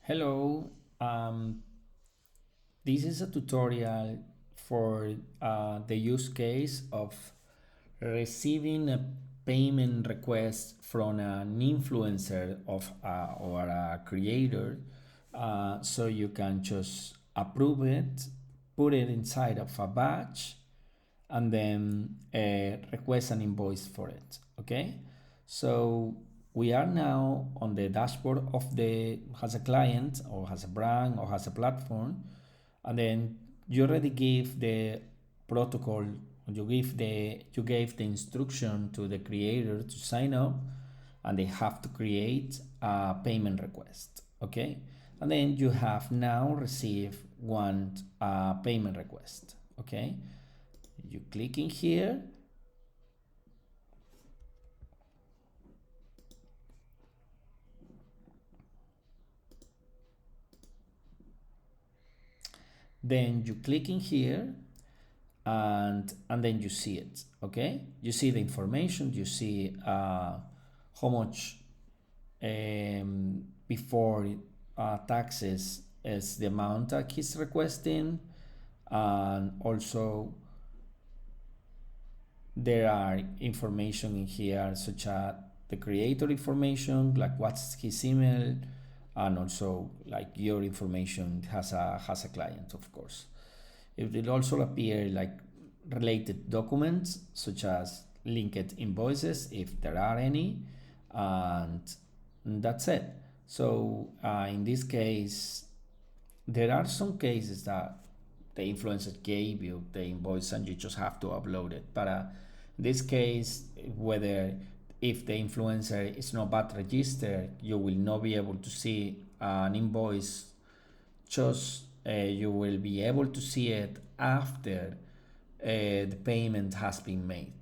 Hello, um, this is a tutorial for the use case of receiving a payment request from an influencer or a creator, so you can just approve it, put it inside of a batch, and then request an invoice for it. Okay, so we are now on the dashboard of the has a client or has a brand or has a platform, and then you already give the protocol. You gave the instruction to the creator to sign up, and they have to create a payment request. Okay, and then you have now received one payment request. Okay, you click in here, then you click in here, and then you see it. Okay, you see the information, you see how much before taxes is the amount that he's requesting, and also there are information in here such as the creator information, like what's his email, and also like your information has a client, of course. It will also appear like related documents such as linked invoices if there are any, and that's it. So in this case, there are some cases that the influencer gave you the invoice and you just have to upload it. But in this case, whether if the influencer is not VAT registered, you will not be able to see an invoice. Just you will be able to see it after the payment has been made,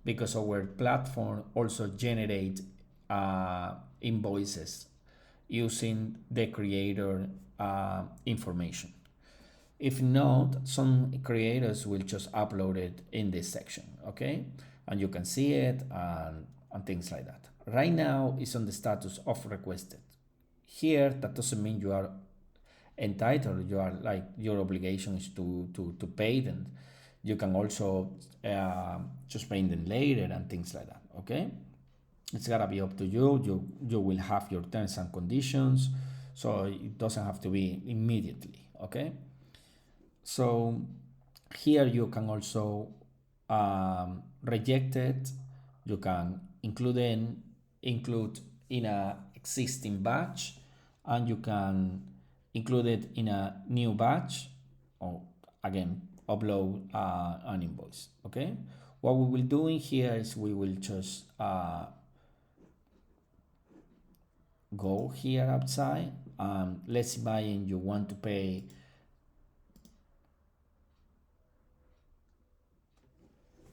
because our platform also generate invoices using the creator information. If not, some creators will just upload it in this section, okay? And you can see it and things like that. Right now, it's on the status of requested. Here, that doesn't mean you are entitled, you are like your obligation is to pay them. You can also just pay them later and things like that, okay? It's gotta be up to you. You will have your terms and conditions, so it doesn't have to be immediately, okay? So here you can also reject it. You can include in a existing batch, and you can include it in a new batch, or again upload an invoice. Okay, what we will do in here is we will just go here outside. Let's imagine you want to pay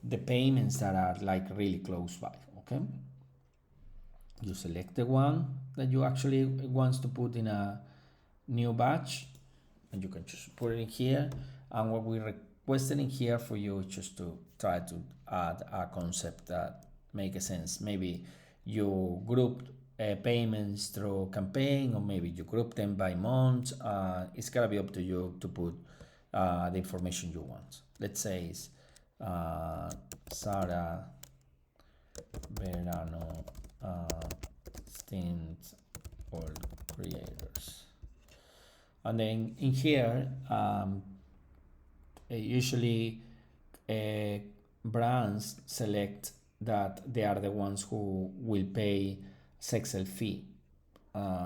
the payments that are like really close by. Okay, you select the one that you actually wants to put in a new batch, and you can just put it in here. And what we requested in here for you is just to try to add a concept that makes sense. Maybe you group payments through campaign, or maybe you group them by month. It's gonna be up to you to put the information you want. Let's say it's Sara Verano stint all creators. And then in here, usually brands select that they are the ones who will pay Zexel fee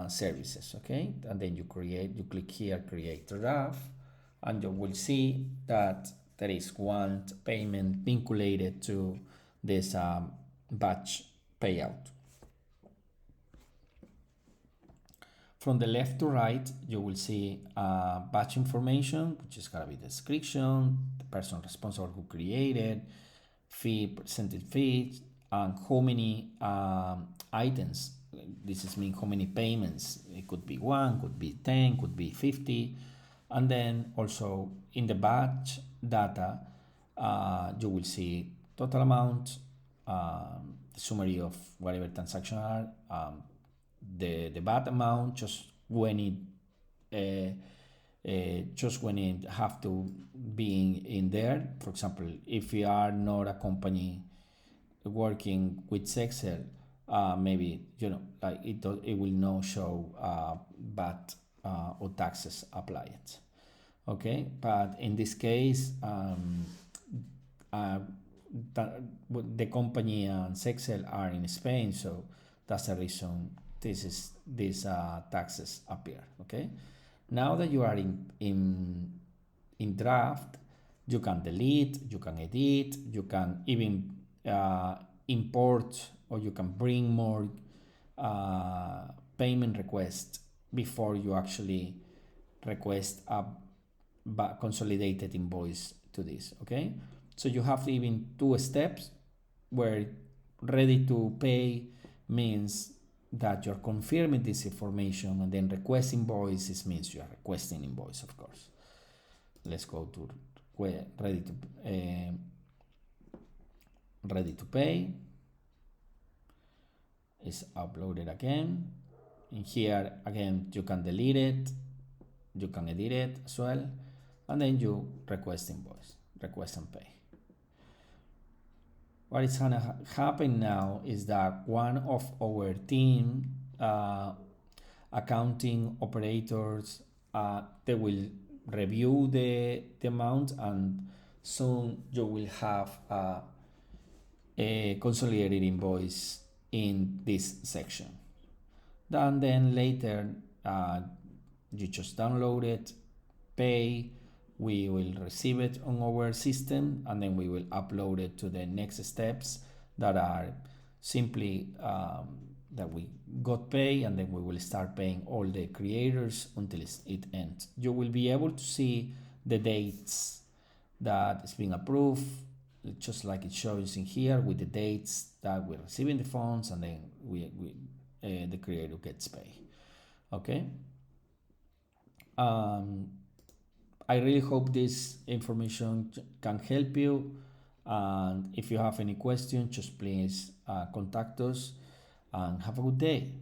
services, okay? And then you click here, create draft, and you will see that there is one payment vinculated to this batch payout. From the left to right, you will see batch information, which is gonna be the description, the person responsible who created, fee, percentage fee, and how many items. This is mean how many payments. It could be 1, could be 10, could be 50. And then also in the batch data, you will see total amount, the summary of whatever transaction are, the VAT amount, just when it just when it have to be in there. For example, if you are not a company working with Zexel, maybe like it will not show VAT or taxes applied. Okay, but in this case, uh, the company and Zexel are in Spain, so that's the reason these taxes appear. Okay, now that you are in draft, you can delete, you can edit, you can even import, or you can bring more payment requests before you actually request a consolidated invoice to this. Okay, so you have even two steps where ready to pay means that you're confirming this information, and then request invoices means you are requesting invoice, of course. Let's go to ready to pay. Is uploaded again. In here again, you can delete it, you can edit it as well, and then you request invoice, request and pay. What is gonna happen now is that one of our team accounting operators, they will review the amount, and soon you will have a consolidated invoice in this section. And then later you just download it, pay, we will receive it on our system, and then we will upload it to the next steps that are simply that we got pay, and then we will start paying all the creators until it ends. You will be able to see the dates that is being approved, just like it shows in here, with the dates that we're receiving the funds, and then the creator gets paid. Okay. I really hope this information can help you, and if you have any questions, just please contact us, and have a good day.